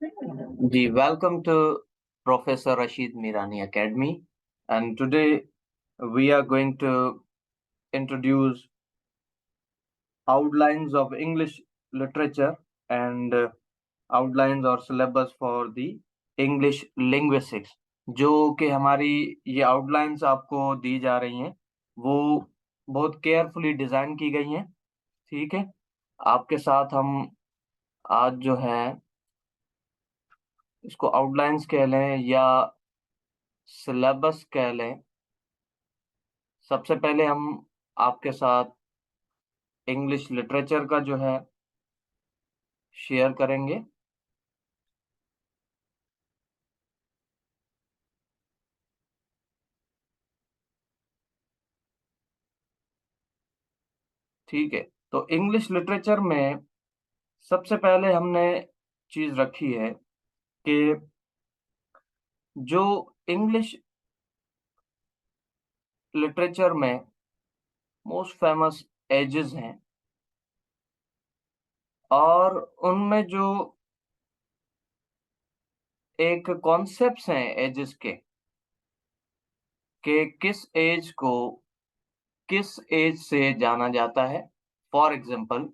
Ji, welcome to Professor Rashid Mirani Academy. And today we are going to introduce outlines of English literature and outlines or syllabus for the English linguistics. जो कि हमारी ये outlines आपको दी जा रही हैं वो बहुत केयरफुली डिजाइन की गई हैं। ठीक है, आपके साथ हम आज जो है इसको आउटलाइंस कह लें या सिलेबस कह लें। सबसे पहले हम आपके साथ इंग्लिश लिटरेचर का जो है शेयर करेंगे। ठीक है, तो इंग्लिश लिटरेचर में सबसे पहले हमने चीज रखी है कि जो इंग्लिश लिटरेचर में मोस्ट फेमस एजेस हैं और उनमें जो एक कॉन्सेप्ट्स हैं एजेस के कि किस एज को किस एज से जाना जाता है। फॉर एग्जांपल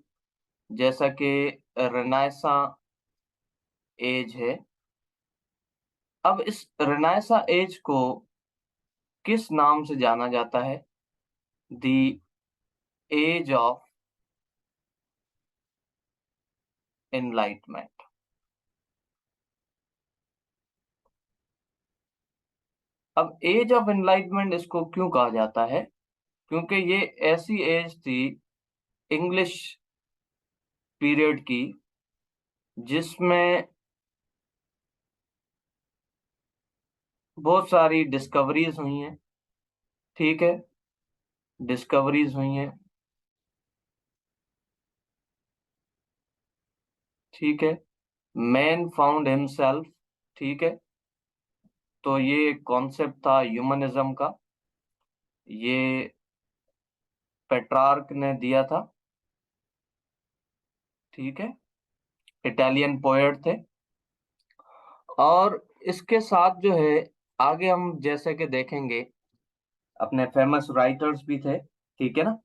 जैसा कि रेनेसां एज है। अब इस रेनेसां एज को किस नाम से जाना जाता है? The age of enlightenment. अब एज ऑफ एनलाइटमेंट इसको क्यों कहा जाता है? क्योंकि ये ऐसी एज थी इंग्लिश पीरियड की जिसमें बहुत सारी डिस्कवरीज हुई हैं। ठीक है, डिस्कवरीज हुई हैं। ठीक है, मैन फाउंड हिमसेल्फ। ठीक है, तो ये कॉन्सेप्ट था ह्यूमनिज्म का, ये पेट्रार्क ने दिया था। ठीक है, इटालियन पोएट थे। और इसके साथ जो है आगे हम जैसे कि देखेंगे अपने फेमस राइटर्स भी थे। ठीक है ना,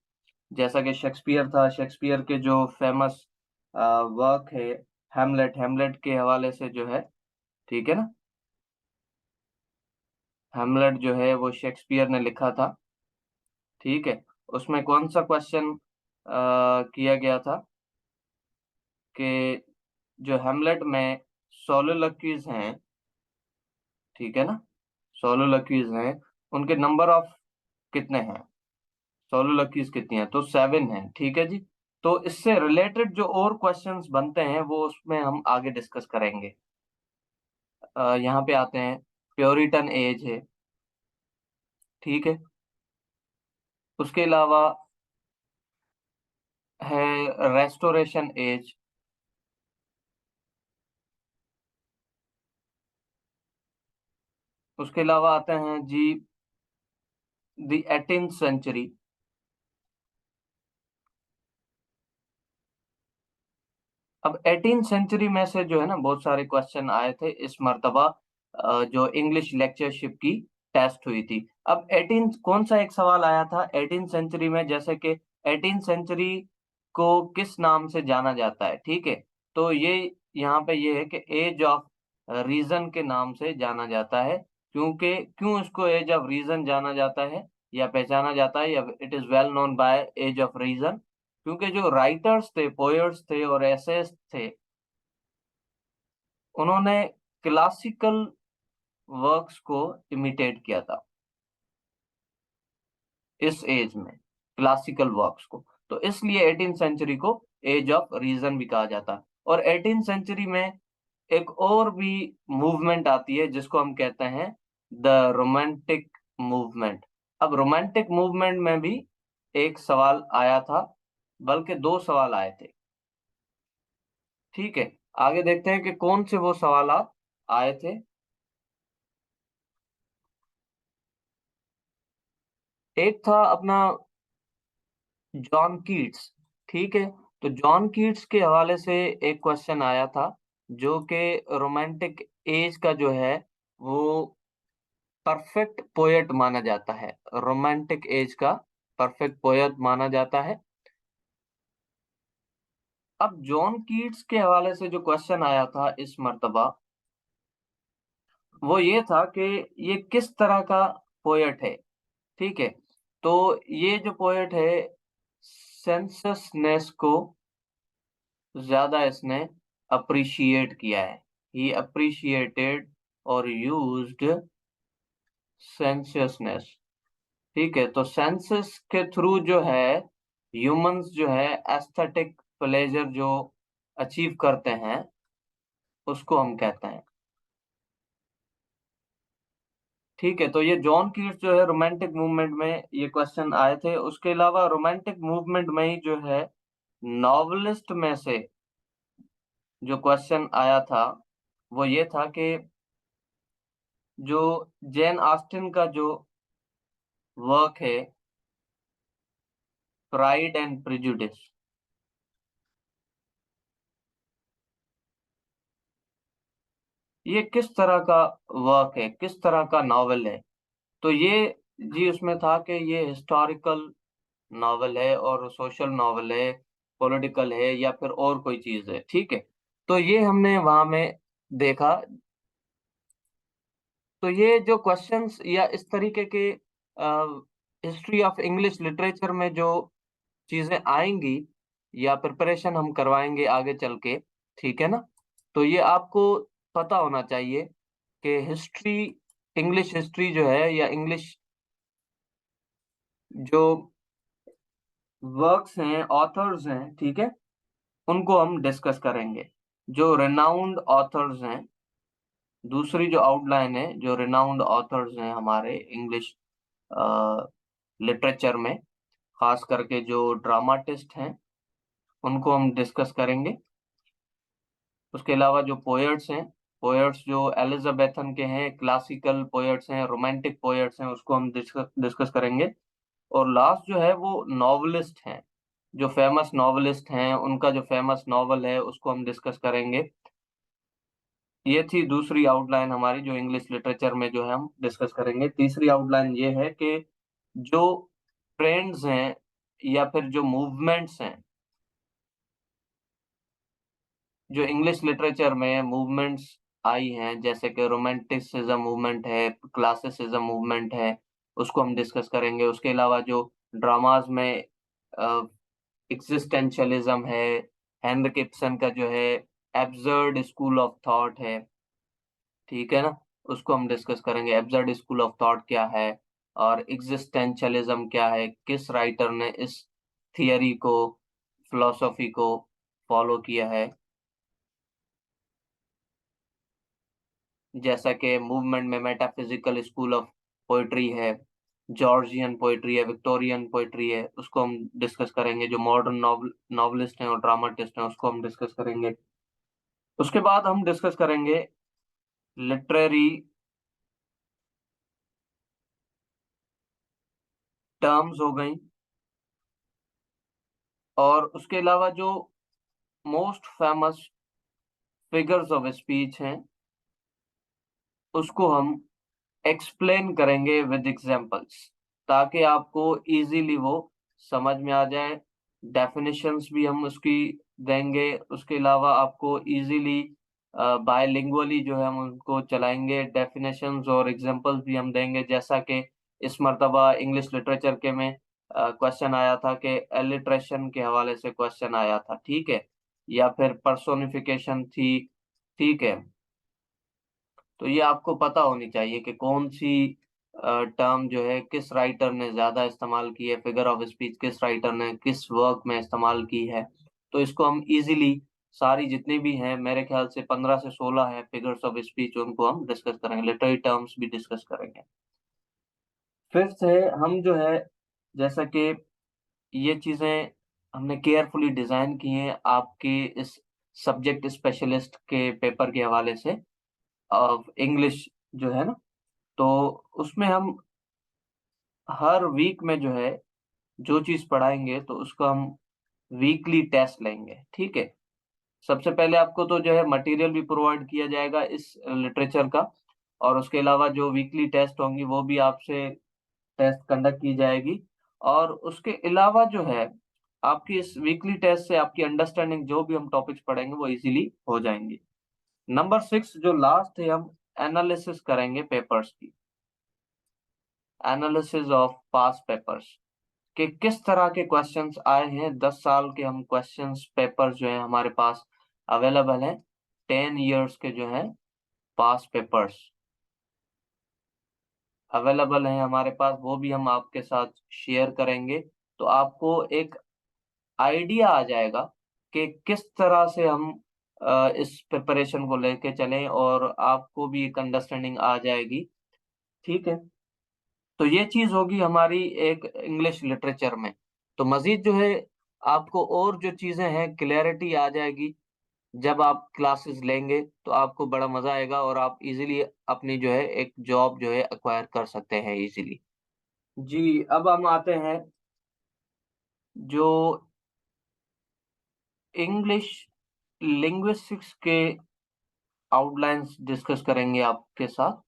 जैसा कि शेक्सपियर था। शेक्सपियर के जो फेमस वर्क है हेमलेट, हेमलेट के हवाले से जो है, ठीक है ना, हेमलेट जो है वो शेक्सपियर ने लिखा था। ठीक है, उसमें कौन सा क्वेश्चन किया गया था कि जो हेमलेट में सोलोलकीज हैं, ठीक है ना, सोलोलकीज हैं, उनके नंबर ऑफ कितने हैं? सोलोलकीज कितनी है? तो 7 है। ठीक है जी, तो इससे रिलेटेड जो और क्वेश्चंस बनते हैं वो उसमें हम आगे डिस्कस करेंगे। यहाँ पे आते हैं, प्योरिटन एज है। ठीक है, उसके अलावा है रेस्टोरेशन एज। उसके अलावा आते हैं जी द 18th सेंचुरी। अब 18th सेंचुरी में से जो है ना बहुत सारे क्वेश्चन आए थे इस मर्तबा, जो इंग्लिश लेक्चरशिप की टेस्ट हुई थी। अब 18 कौन सा एक सवाल आया था 18th सेंचुरी में, जैसे कि 18th सेंचुरी को किस नाम से जाना जाता है? ठीक है, तो ये यहाँ पे ये है कि एज ऑफ रीजन के नाम से जाना जाता है। क्योंकि क्यों इसको एज ऑफ रीजन जाना जाता है या पहचाना जाता है, या it is well known by age of reason? क्योंकि जो राइटर्स थे, पोएट्स थे और एसेइस्ट थे, उन्होंने क्लासिकल वर्क्स को इमिटेट किया था इस एज में, क्लासिकल वर्क्स को। तो इसलिए 18th सेंचुरी को एज ऑफ रीजन भी कहा जाता है। और 18th सेंचुरी में एक और भी मूवमेंट आती है जिसको हम कहते हैं द रोमांटिक मूवमेंट। अब रोमांटिक मूवमेंट में भी एक सवाल आया था, बल्कि दो सवाल आए थे। ठीक है, आगे देखते हैं कि कौन से वो सवालात आए थे। एक था अपना जॉन कीट्स। ठीक है, तो जॉन कीट्स के हवाले से एक क्वेश्चन आया था जो कि रोमांटिक एज का जो है वो परफेक्ट पोएट माना जाता है। रोमांटिक एज का परफेक्ट पोएट माना जाता है। अब जॉन कीट्स के हवाले से जो क्वेश्चन आया था इस मर्तबा, वो ये था कि ये किस तरह का पोएट है। ठीक है, तो ये जो पोएट है, सेंससनेस को ज्यादा इसने अप्रिशिएट किया है। ही अप्रिशिएटेड और यूज्ड सेंसियसनेस। ठीक है, तो सेंसस के थ्रू जो है ह्यूमंस जो है एस्थेटिक प्लेजर जो अचीव करते हैं उसको हम कहते हैं। ठीक है, तो ये जॉन कीट्स जो है रोमांटिक मूवमेंट में ये क्वेश्चन आए थे। उसके अलावा रोमांटिक मूवमेंट में ही जो है नॉवेलिस्ट में से जो क्वेश्चन आया था वो ये था कि जो जेन ऑस्टिन का जो वर्क है प्राइड एंड प्रेजुडिस, ये किस तरह का वर्क है, किस तरह का नॉवेल है। तो ये जी उसमें था कि ये हिस्टोरिकल नॉवेल है और सोशल नॉवेल है, पॉलिटिकल है या फिर और कोई चीज है। ठीक है, तो ये हमने वहां में देखा। तो ये जो क्वेश्चंस या इस तरीके के हिस्ट्री ऑफ इंग्लिश लिटरेचर में जो चीजें आएंगी या प्रिपरेशन हम करवाएंगे आगे चल के, ठीक है ना, तो ये आपको पता होना चाहिए कि हिस्ट्री, इंग्लिश हिस्ट्री जो है या इंग्लिश जो वर्क्स हैं, ऑथर्स हैं, ठीक है, उनको हम डिस्कस करेंगे। जो रिनाउंड ऑथर्स हैं, दूसरी जो आउटलाइन है, जो रिनाउंड ऑथर्स हैं हमारे इंग्लिश लिटरेचर में, खास करके जो ड्रामाटिस्ट हैं उनको हम डिस्कस करेंगे। उसके अलावा जो पोएट्स हैं, पोएट्स जो एलिजाबेथन के हैं, क्लासिकल पोएट्स हैं, रोमांटिक पोएट्स हैं, उसको हम डिस्कस करेंगे। और लास्ट जो है वो नॉवलिस्ट हैं, जो फेमस नॉवलिस्ट हैं उनका जो फेमस नॉवल है उसको हम डिस्कस करेंगे। ये थी दूसरी आउटलाइन हमारी जो इंग्लिश लिटरेचर में जो है हम डिस्कस करेंगे। तीसरी आउटलाइन ये है कि जो ट्रेंड्स हैं या फिर जो मूवमेंट्स हैं, जो इंग्लिश लिटरेचर में मूवमेंट्स आई हैं, जैसे कि रोमांटिसिज्म मूवमेंट है, क्लासिसिज्म मूवमेंट है, उसको हम डिस्कस करेंगे। उसके अलावा जो ड्रामाज में एग्जिस्टेंशियलिज्म है, हेनरिक गिब्सन का जो है एब्सर्ड स्कूल ऑफ थॉट है, ठीक है ना, उसको हम डिस्कस करेंगे। एब्सर्ड स्कूल ऑफ थॉट क्या है और एग्जिस्टेंशियलिज्म क्या है, किस राइटर ने इस थियरी को, फिलोसॉफी को फॉलो किया है। जैसा कि मूवमेंट में मेटाफिजिकल स्कूल ऑफ पोइट्री है, जॉर्जियन पोइट्री है, विक्टोरियन पोइट्री है, उसको हम डिस्कस करेंगे। जो मॉडर्न नॉवलिस्ट हैं और ड्रामाटिस्ट हैं उसको हम डिस्कस करेंगे। उसके बाद हम डिस्कस करेंगे लिटरेरी टर्म्स हो गई, और उसके अलावा जो most famous figures of speech हैं उसको हम एक्सप्लेन करेंगे विद एग्जांपल्स, ताकि आपको इजीली वो समझ में आ जाए। डेफिनेशंस भी हम उसकी देंगे। उसके अलावा आपको इजीली बायलिंगुअली जो है हम उनको चलाएंगे। डेफिनेशंस और एग्जांपल्स भी हम देंगे, जैसा कि इस मर्तबा इंग्लिश लिटरेचर के में क्वेश्चन आया था कि एलिट्रेशन के हवाले से क्वेश्चन आया था, ठीक है, या फिर पर्सोनिफिकेशन थी, ठीक है। तो ये आपको पता होनी चाहिए कि कौन सी टर्म जो है किस राइटर ने ज्यादा इस्तेमाल की है, फिगर ऑफ स्पीच किस राइटर ने किस वर्क में इस्तेमाल की है। तो इसको हम इजीली सारी जितनी भी हैं, मेरे ख्याल से 15 से 16 है फिगर्स ऑफ स्पीच, उनको हम डिस्कस करेंगे। लिटरेरी टर्म्स भी डिस्कस करेंगे। फिफ्थ है, हम जो है जैसा कि ये चीजें हमने केयरफुली डिजाइन की हैं आपके इस सब्जेक्ट स्पेशलिस्ट के पेपर के हवाले से, इंग्लिश जो है ना, तो उसमें हम हर वीक में जो है जो चीज पढ़ाएंगे तो उसका हम वीकली टेस्ट लेंगे, ठीक है। सबसे पहले आपको तो जो है मटेरियल भी प्रोवाइड किया जाएगा इस लिटरेचर का, और उसके अलावा जो वीकली टेस्ट होंगी वो भी आपसे टेस्ट कंडक्ट की जाएगी। और उसके अलावा जो है आपकी इस वीकली टेस्ट से आपकी अंडरस्टैंडिंग जो भी हम टॉपिक्स पढ़ेंगे वो इजीली हो जाएंगी। नंबर 6 जो लास्ट है, हम एनालिसिस करेंगे पेपर्स की, एनालिसिस ऑफ पास पेपर्स, कि किस तरह के क्वेश्चंस आए हैं। 10 साल के हम क्वेश्चंस पेपर्स जो है हमारे पास अवेलेबल हैं, 10 years के जो है पास पेपर्स अवेलेबल हैं हमारे पास, वो भी हम आपके साथ शेयर करेंगे। तो आपको एक आइडिया आ जाएगा कि किस तरह से हम इस प्रिपरेशन को लेके चलें, और आपको भी एक अंडरस्टैंडिंग आ जाएगी। ठीक है, तो ये चीज होगी हमारी एक इंग्लिश लिटरेचर में। तो मजीद जो है आपको और जो चीजें हैं क्लैरिटी आ जाएगी। जब आप क्लासेस लेंगे तो आपको बड़ा मजा आएगा, और आप इजीली अपनी जो है एक जॉब जो है एक्वायर कर सकते हैं इजीली। जी, अब हम आते हैं जो इंग्लिश लिंग्विस्टिक्स के आउटलाइंस डिस्कस करेंगे आपके साथ।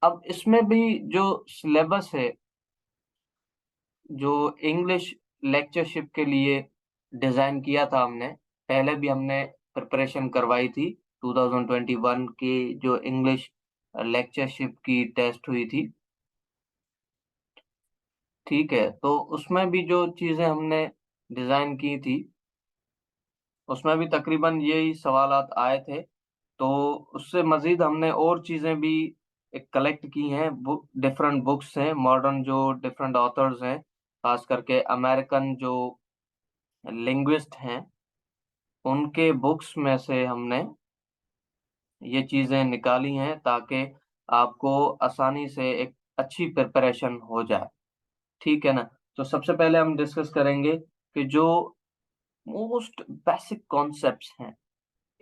अब इसमें भी जो सिलेबस है, जो इंग्लिश लेक्चरशिप के लिए डिजाइन किया था हमने, पहले भी हमने प्रिपरेशन करवाई थी 2021 की, जो इंग्लिश लेक्चरशिप की टेस्ट हुई थी। ठीक है, तो उसमें भी जो चीजें हमने डिजाइन की थी उसमें भी तकरीबन यही सवालात आए थे। तो उससे मजीद हमने और चीजें भी कलेक्ट की हैं। बुक, डिफरेंट बुक्स हैं मॉडर्न, जो डिफरेंट ऑथर्स हैं, खास करके अमेरिकन जो लिंग्विस्ट हैं, उनके बुक्स में से हमने ये चीजें निकाली हैं ताकि आपको आसानी से एक अच्छी प्रिपरेशन हो जाए। ठीक है ना। तो सबसे पहले हम डिस्कस करेंगे कि जो मोस्ट बेसिक कॉन्सेप्ट्स हैं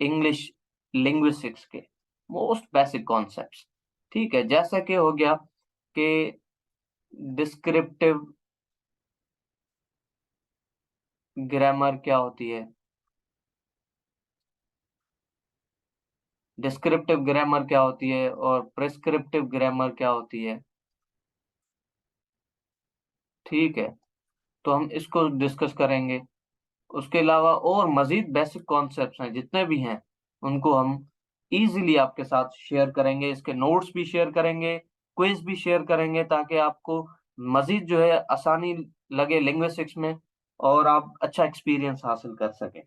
इंग्लिश लिंग्विस्टिक्स के, मोस्ट बेसिक कॉन्सेप्ट्स। ठीक है, जैसा कि हो गया कि डिस्क्रिप्टिव ग्रामर क्या होती है, डिस्क्रिप्टिव ग्रामर क्या होती है, और प्रिस्क्रिप्टिव ग्रामर क्या होती है। ठीक है, तो हम इसको डिस्कस करेंगे। उसके अलावा और मजीद बेसिक कॉन्सेप्ट्स हैं जितने भी हैं, उनको हम इजीली आपके साथ शेयर करेंगे, इसके नोट्स भी शेयर करेंगे, क्विज भी शेयर करेंगे, ताकि आपको मजीद जो है आसानी लगे लिंग्विस्टिक्स में, और आप अच्छा एक्सपीरियंस हासिल कर सकें।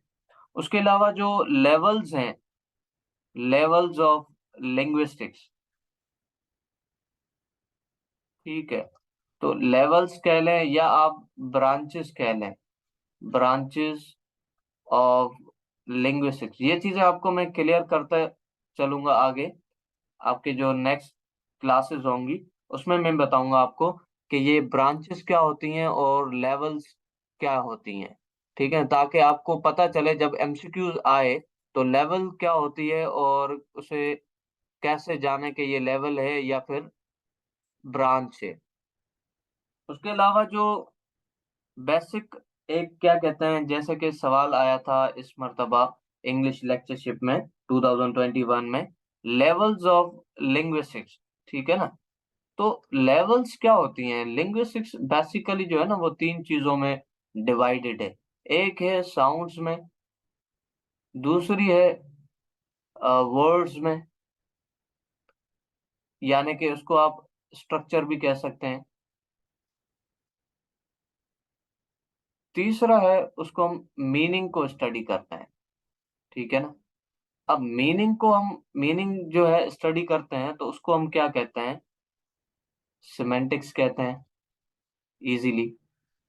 उसके अलावा जो लेवल्स हैं, लेवल्स ऑफ लिंग्विस्टिक्स। ठीक है, तो लेवल्स कह लें या आप ब्रांचेस कह लें, ब्रांचेस ऑफ लिंग्विस्टिक्स, ये चीजें आपको मैं क्लियर करता चलूंगा आगे। आपके जो नेक्स्ट क्लासेस होंगी उसमें मैं बताऊंगा आपको कि ये ब्रांचेस क्या होती हैं और लेवल्स क्या होती हैं। ठीक है, ताकि आपको पता चले जब एमसीक्यूज आए तो लेवल क्या होती है, और उसे कैसे जाने कि ये लेवल है या फिर ब्रांच है। उसके अलावा जो बेसिक, एक क्या कहते हैं, जैसे कि सवाल आया था इस मर्तबा इंग्लिश लेक्चरशिप में 2021 में, लेवल्स ऑफ लिंग्विस्टिक्स। ठीक है ना। तो लेवल्स क्या होती हैं, लिंग्विस्टिक्स बेसिकली जो है ना वो तीन चीजों में डिवाइडेड है। एक है साउंड्स में, दूसरी है वर्ड्स में, यानी कि उसको आप स्ट्रक्चर भी कह सकते हैं। तीसरा है उसको हम मीनिंग को स्टडी करते हैं। ठीक है ना। अब मीनिंग को हम, मीनिंग जो है स्टडी करते हैं तो उसको हम क्या कहते हैं, सिमेंटिक्स कहते हैं इजीली।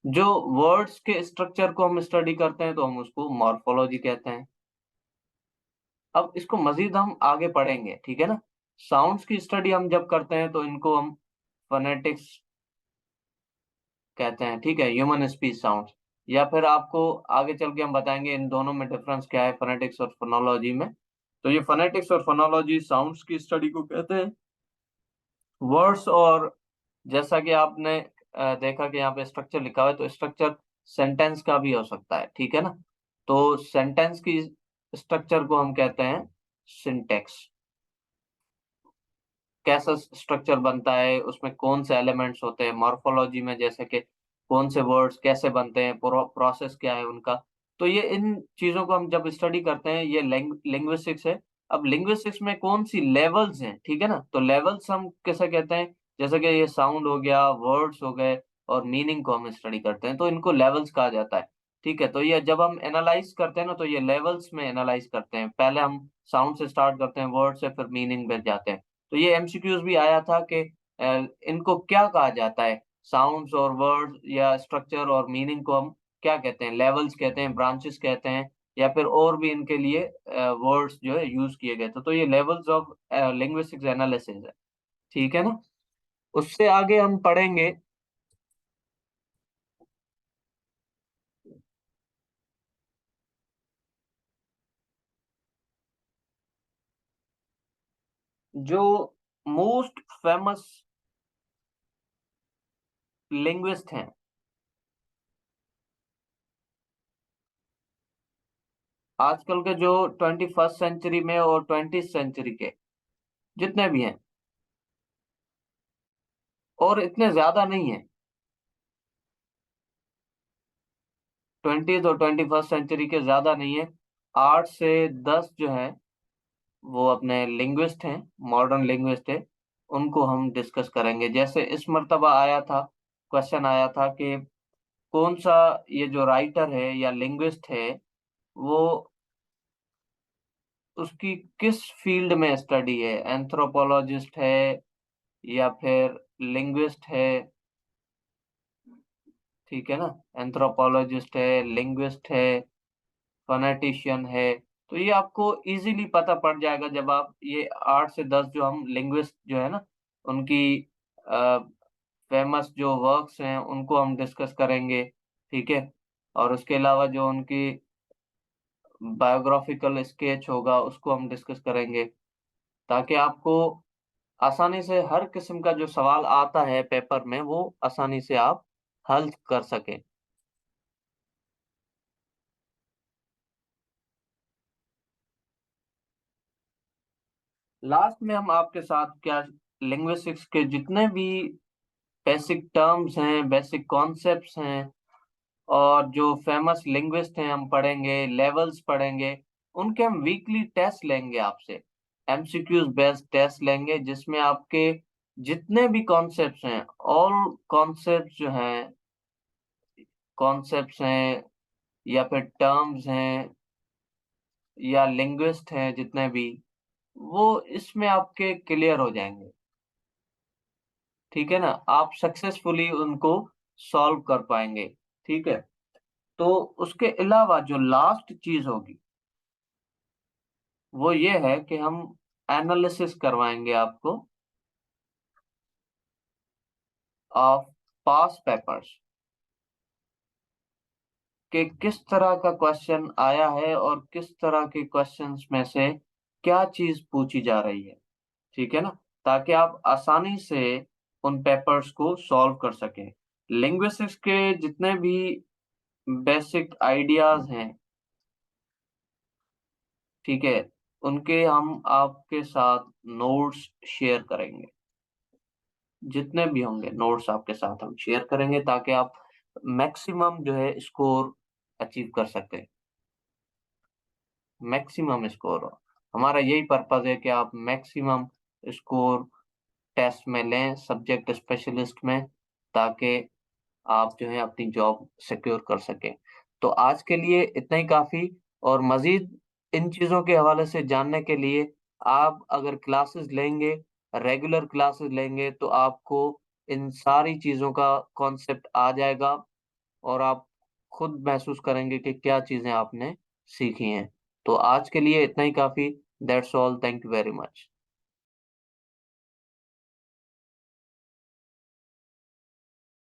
जो वर्ड्स के स्ट्रक्चर को हम स्टडी करते हैं तो हम उसको मॉर्फोलॉजी कहते हैं। अब इसको मजीद हम आगे पढ़ेंगे। ठीक है ना। साउंड्स की स्टडी हम जब करते हैं तो इनको हम फोनेटिक्स कहते हैं। ठीक है, ह्यूमन स्पीच साउंड्स। या फिर आपको आगे चल के हम बताएंगे इन दोनों में डिफरेंस क्या है, फोनेटिक्स और फोनोलॉजी में। तो ये फोनेटिक्स और फोनोलॉजी साउंड्स की स्टडी को कहते हैं। वर्ड्स, और जैसा कि आपने देखा कि यहाँ पे स्ट्रक्चर लिखा हुआ है, तो स्ट्रक्चर सेंटेंस का भी हो सकता है, ठीक है ना। तो सेंटेंस की स्ट्रक्चर को हम कहते हैं सिंटेक्स। कैसा स्ट्रक्चर बनता है, उसमें कौन से एलिमेंट्स होते हैं, मॉर्फोलॉजी में जैसे कि कौन से वर्ड्स कैसे बनते हैं, प्रोसेस क्या है उनका। तो ये इन चीजों को हम जब स्टडी करते हैं, ये लिंग्विस्टिक्स है। अब लिंग्विस्टिक्स में कौन सी लेवल्स हैं, ठीक है ना, तो लेवल्स हम कैसे कहते हैं, जैसे कि ये साउंड हो गया, वर्ड्स हो गए, और मीनिंग को हम स्टडी करते हैं, तो इनको लेवल्स कहा जाता है। ठीक है, तो ये जब हम एनालाइज करते हैं ना, तो ये लेवल्स में एनालाइज करते हैं। पहले हम साउंड से स्टार्ट करते हैं, वर्ड से, फिर मीनिंग में जाते हैं। तो ये एमसीक्यूज भी आया था कि इनको क्या कहा जाता है, साउंड्स और वर्ड्स या स्ट्रक्चर और मीनिंग को हम क्या कहते हैं, लेवल्स कहते हैं, ब्रांचेस कहते हैं, या फिर और भी इनके लिए वर्ड्स जो है यूज किए गए थे। तो ये लेवल्स ऑफ लिंग्विस्टिक्स एनालिसिस है, ठीक है ना। उससे आगे हम पढ़ेंगे जो मोस्ट फेमस लिंग्विस्ट हैं आजकल के, जो 21st सेंचुरी में और 20th सेंचुरी के जितने भी हैं, और इतने ज्यादा नहीं है। 20th और 21st सेंचुरी के ज्यादा नहीं है। 8 से 10 जो है वो अपने लिंग्विस्ट हैं, मॉडर्न लिंग्विस्ट है। उनको हम डिस्कस करेंगे। जैसे इस मर्तबा आया था, क्वेश्चन आया था कि कौन सा ये जो राइटर है या लिंग्विस्ट है, वो उसकी किस फील्ड में स्टडी है, एंथ्रोपोलॉजिस्ट है या फिर लिंग्विस्ट है, ठीक है ना। एंथ्रोपोलॉजिस्ट है, लिंग्विस्ट है, फोनेटिशियन है। तो ये आपको इजीली पता पड़ जाएगा जब आप ये 8 से 10 जो हम लिंग्विस्ट जो है ना, उनकी फेमस जो वर्क्स हैं उनको हम डिस्कस करेंगे, ठीक है। और उसके अलावा जो उनकी बायोग्राफिकल स्केच होगा उसको हम डिस्कस करेंगे, ताकि आपको आसानी से हर किस्म का जो सवाल आता है पेपर में, वो आसानी से आप हल कर सकें। लास्ट में हम आपके साथ क्या, लिंग्विस्टिक्स के जितने भी बेसिक टर्म्स हैं, बेसिक कॉन्सेप्ट्स हैं, और जो फेमस लिंग्विस्ट हैं हम पढ़ेंगे, लेवल्स पढ़ेंगे, उनके हम वीकली टेस्ट लेंगे आपसे। एमसीक्यूज बेस्ड टेस्ट लेंगे, जिसमें आपके जितने भी कॉन्सेप्ट्स हैं, ऑल कॉन्सेप्ट्स जो हैं, कॉन्सेप्ट्स हैं या फिर टर्म्स हैं या लिंग्विस्ट हैं जितने भी, वो इसमें आपके क्लियर हो जाएंगे, ठीक है ना। आप सक्सेसफुली उनको सॉल्व कर पाएंगे, ठीक है। तो उसके अलावा जो लास्ट चीज होगी वो ये है कि हम एनालिसिस करवाएंगे आपको ऑफ पास पेपर्स, कि किस तरह का क्वेश्चन आया है और किस तरह के क्वेश्चंस में से क्या चीज पूछी जा रही है, ठीक है ना, ताकि आप आसानी से उन पेपर्स को सॉल्व कर सकें। लिंग्विस्टिक्स के जितने भी बेसिक आइडियाज हैं, ठीक है, उनके हम आपके साथ नोट्स शेयर करेंगे। जितने भी होंगे नोट्स आपके साथ हम शेयर करेंगे, ताकि आप मैक्सिमम जो है स्कोर अचीव कर सकें। मैक्सिमम स्कोर, हमारा यही पर्पज है कि आप मैक्सिमम स्कोर टेस्ट में लें, सब्जेक्ट स्पेशलिस्ट में, ताकि आप जो है अपनी जॉब सिक्योर कर सकें। तो आज के लिए इतना ही काफी। और मजीद इन चीजों के हवाले से जानने के लिए आप अगर क्लासेस लेंगे, रेगुलर क्लासेस लेंगे, तो आपको इन सारी चीजों का कॉन्सेप्ट आ जाएगा, और आप खुद महसूस करेंगे कि क्या चीजें आपने सीखी हैं। तो आज के लिए इतना ही काफी। That's all, thank you very much.